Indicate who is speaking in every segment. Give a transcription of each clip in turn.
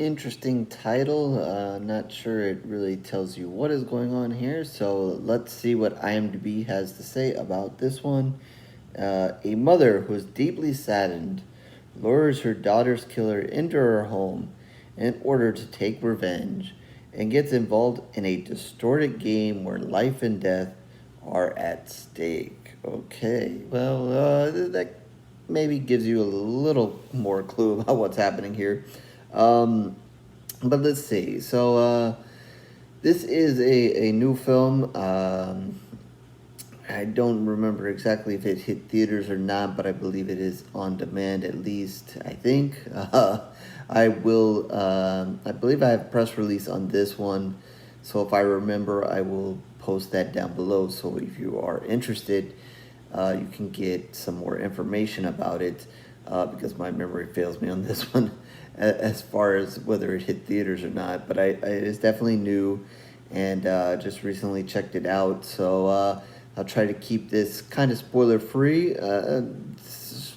Speaker 1: Interesting title. Not sure it really tells you what is going on here. So let's see what IMDb has to say about this one. A mother who is deeply saddened lures her daughter's killer into her home in order to take revenge and gets involved in a distorted game where life and death are at stake. Okay, well, that maybe gives you a little more clue about what's happening here. Um, but let's see. This is a new film. I don't remember exactly if it hit theaters or not, but I believe it is on demand at least. I think. I will. I believe I have a press release on this one, so if I remember, I will post that down below. So if you are interested, you can get some more information about it. Because my memory fails me on this one, as far as whether it hit theaters or not. But it is definitely new, and just recently checked it out. So I'll try to keep this kind of spoiler free.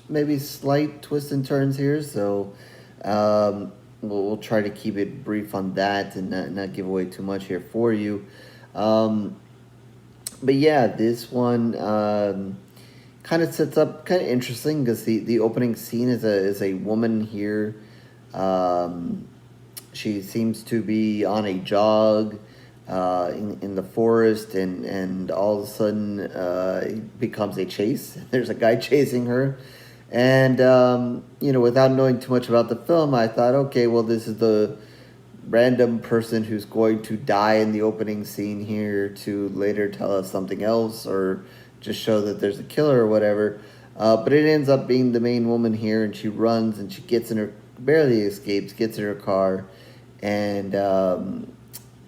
Speaker 1: Maybe slight twists and turns here. So we'll try to keep it brief on that and not give away too much here for you. Um, but yeah, this one kind of sets up kind of interesting because the opening scene is a woman here. Um, she seems to be on a jog in the forest, and all of a sudden it becomes a chase. There's a guy chasing her. And, without knowing too much about the film, I thought, okay, well, this is the random person who's going to die in the opening scene here to later tell us something else or just show that there's a killer or whatever. But it ends up being the main woman here, and she runs and she gets in her, barely escapes, gets in her car, and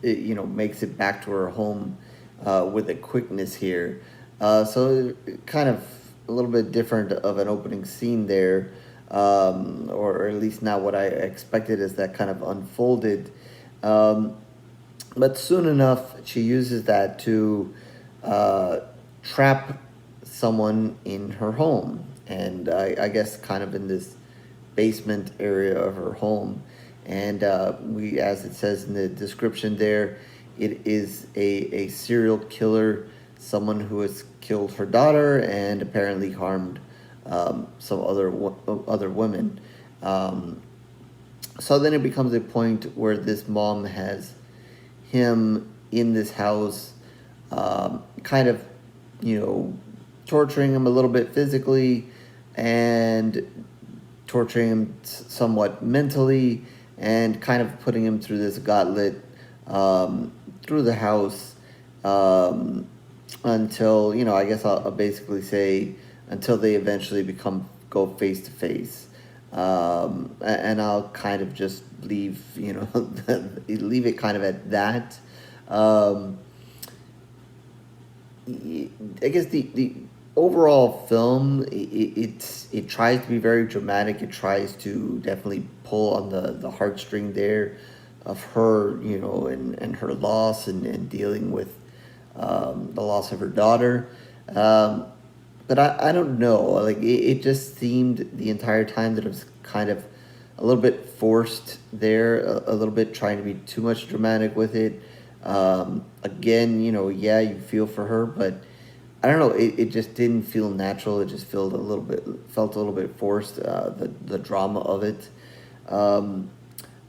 Speaker 1: makes it back to her home with a quickness here. So kind of a little bit different of an opening scene there, or at least not what I expected as that kind of unfolded. Um, but soon enough, she uses that to trap someone in her home, and I guess kind of in this basement area of her home. And as it says in the description there, it is a serial killer, someone who has killed her daughter and apparently harmed some other women. Um, so then it becomes a point where this mom has him in this house, kind of, torturing him a little bit physically and torturing him somewhat mentally and kind of putting him through this gauntlet through the house until, I guess I'll basically say until they eventually go face to face. And I'll kind of just leave, leave it kind of at that. Um, I guess the overall film, it tries to be very dramatic. It tries to definitely pull on the heartstring there of her, and her loss, and dealing with the loss of her daughter. But I don't know. Like it just seemed the entire time that it was kind of a little bit forced there, a little bit trying to be too much dramatic with it. Again, yeah, you feel for her, but I don't know. It just didn't feel natural. It just felt a little bit forced. The drama of it. Um,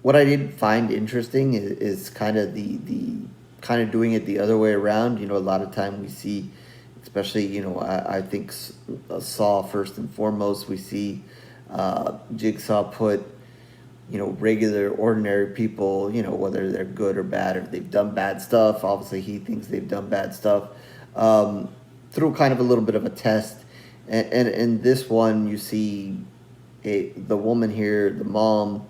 Speaker 1: what I did find interesting is kind of the kind of doing it the other way around. A lot of time we see, especially I think Saw first and foremost, we see Jigsaw put regular, ordinary people, whether they're good or bad, or they've done bad stuff. Obviously, he thinks they've done bad stuff, through kind of a little bit of a test. And in this one, you see the woman here, the mom,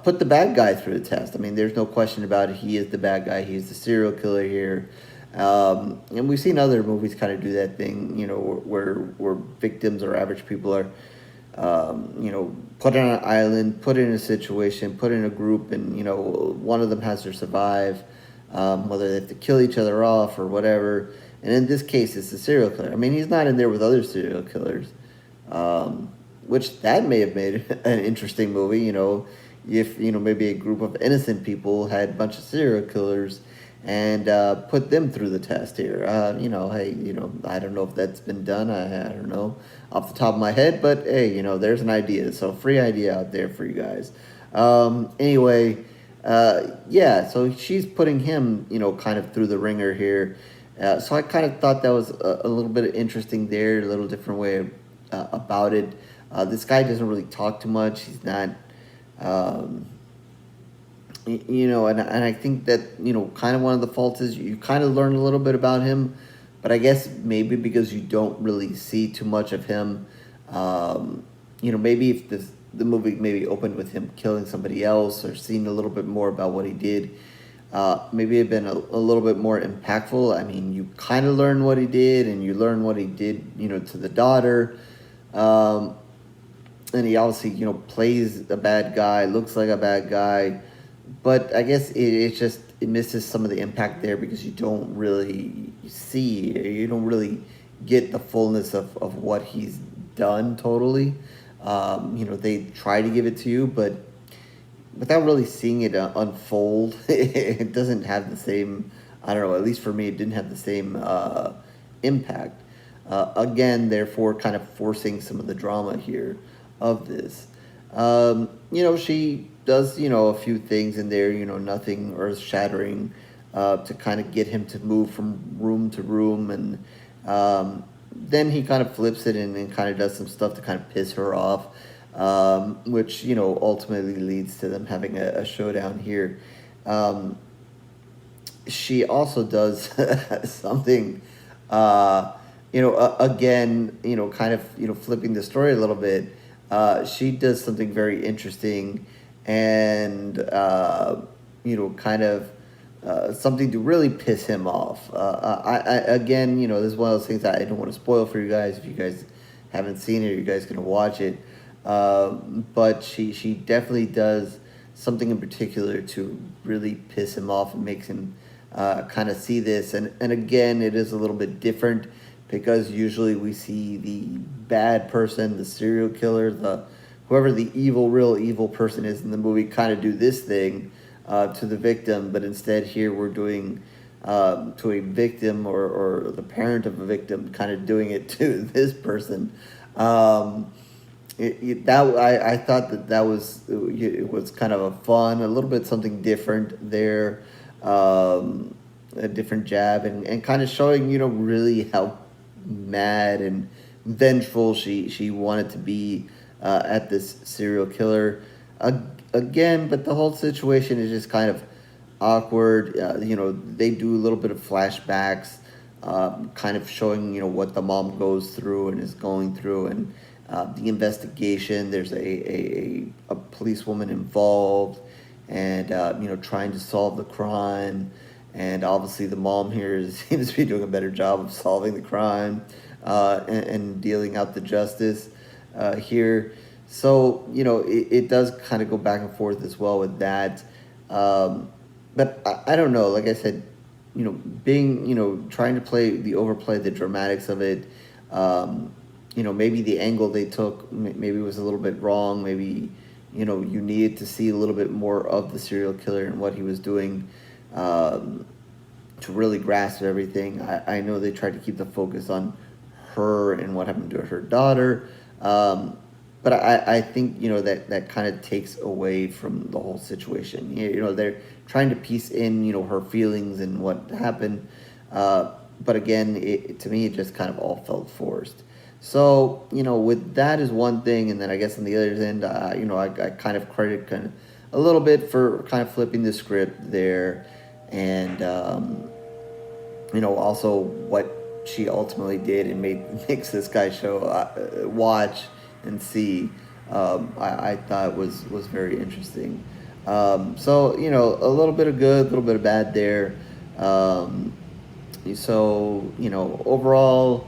Speaker 1: put the bad guy through the test. I mean, there's no question about it. He is the bad guy. He's the serial killer here. And we've seen other movies kind of do that thing, where victims or average people are put on an island, put in a situation, put in a group, and one of them has to survive, whether they have to kill each other off or whatever. And in this case, it's a serial killer. I mean, he's not in there with other serial killers, which that may have made an interesting movie. if maybe a group of innocent people had a bunch of serial killers and put them through the test here. Hey, I don't know if that's been done. I don't know off the top of my head, but hey, there's an idea. So free idea out there for you guys. Anyway, yeah. So she's putting him, kind of through the ringer here. So I kind of thought that was a little bit interesting there, a little different way about it. This guy doesn't really talk too much. He's not. Um, and I think that, kind of one of the faults is you kind of learn a little bit about him, but I guess maybe because you don't really see too much of him, maybe if the movie maybe opened with him killing somebody else or seeing a little bit more about what he did, maybe it'd been a little bit more impactful. I mean, you kind of learn what he did, and you learn what he did, to the daughter. And he obviously, plays a bad guy, looks like a bad guy, but I guess it misses some of the impact there because you don't really see, you don't really get the fullness of what he's done totally. They try to give it to you, but without really seeing it unfold, it doesn't have the same. I don't know. At least for me, it didn't have the same impact. Again, therefore, kind of forcing some of the drama here of this. She does, a few things in there, nothing earth shattering to kind of get him to move from room to room. And then he kind of flips it and kind of does some stuff to kind of piss her off, which, ultimately leads to them having a showdown here. She also does something, again, kind of, flipping the story a little bit. She does something very interesting and, kind of something to really piss him off. Again, this is one of those things that I don't want to spoil for you guys. If you guys haven't seen it, you guys can watch it. But she definitely does something in particular to really piss him off and makes him kind of see this. And again, it is a little bit different because usually we see the bad person, the serial killer, whoever the real evil person is in the movie kind of do this thing to the victim, but instead here we're doing to a victim or the parent of a victim kind of doing it to this person. I thought that was it was kind of a little bit something different there, a different jab and kind of showing really how mad and vengeful she wanted to be at this serial killer again. But the whole situation is just kind of awkward. They do a little bit of flashbacks, kind of showing what the mom goes through and is going through, and the investigation. There's a policewoman involved, and trying to solve the crime. And obviously the mom here seems to be doing a better job of solving the crime and dealing out the justice here. So, it does kind of go back and forth as well with that. But I don't know, like I said, being, trying to overplay the dramatics of it. Maybe the angle they took maybe was a little bit wrong. Maybe, you needed to see a little bit more of the serial killer and what he was doing. To really grasp everything. I know they tried to keep the focus on her and what happened to her daughter, but I think that kind of takes away from the whole situation. They're trying to piece in her feelings and what happened, but again, to me it just kind of all felt forced. So with that is one thing, and then I guess on the other end, I kind of credit kind of a little bit for kind of flipping the script there. And, also what she ultimately did and makes this guy watch and see, I thought was very interesting. So, a little bit of good, a little bit of bad there. Overall,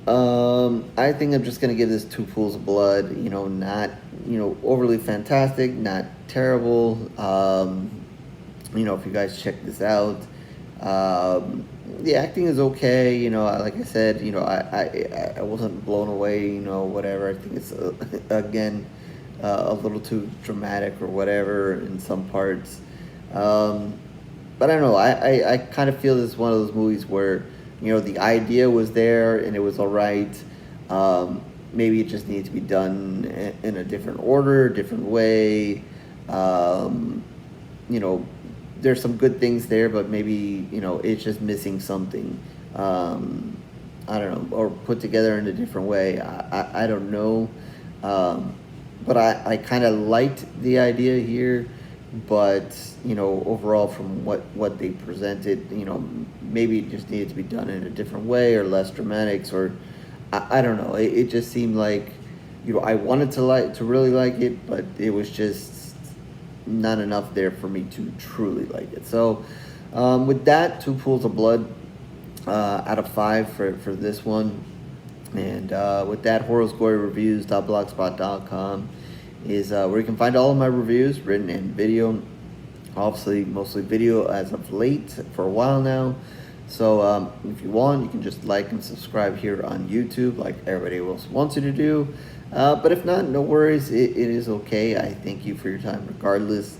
Speaker 1: I think I'm just going to give this 2 pools of blood, not, overly fantastic, not terrible. If you guys check this out, the acting is okay. Like I said, I wasn't blown away. Whatever. I think it's again a little too dramatic or whatever in some parts. Um, but I don't know. I kind of feel this is one of those movies where, the idea was there and it was all right. Maybe it just needs to be done in a different order, different way. Um, you know, there's some good things there, but maybe, it's just missing something. Um, I don't know, or put together in a different way. I don't know. Um, but I kind of liked the idea here, but overall from what they presented, maybe it just needed to be done in a different way or less dramatics, or I don't know. It just seemed like, I wanted to really like it, but it was just not enough there for me to truly like it. So with that, two pools of blood out of five for this one. And with that, horrorstory.blogspot.com is where you can find all of my reviews, written and video. Obviously, mostly video as of late for a while now. So if you want, you can just like and subscribe here on YouTube like everybody else wants you to do. But if not, no worries. It is okay. I thank you for your time regardless.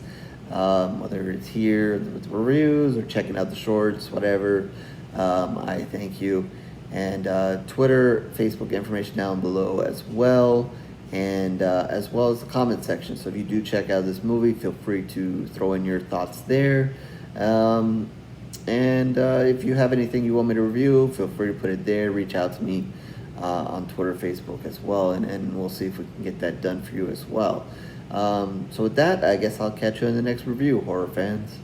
Speaker 1: Whether it's here with the reviews or checking out the shorts, whatever. I thank you. And Twitter, Facebook information down below as well. And as well as the comment section. So if you do check out this movie, feel free to throw in your thoughts there. And if you have anything you want me to review, feel free to put it there. Reach out to me on Twitter, Facebook as well. And we'll see if we can get that done for you as well. So with that, I guess I'll catch you in the next review, horror fans.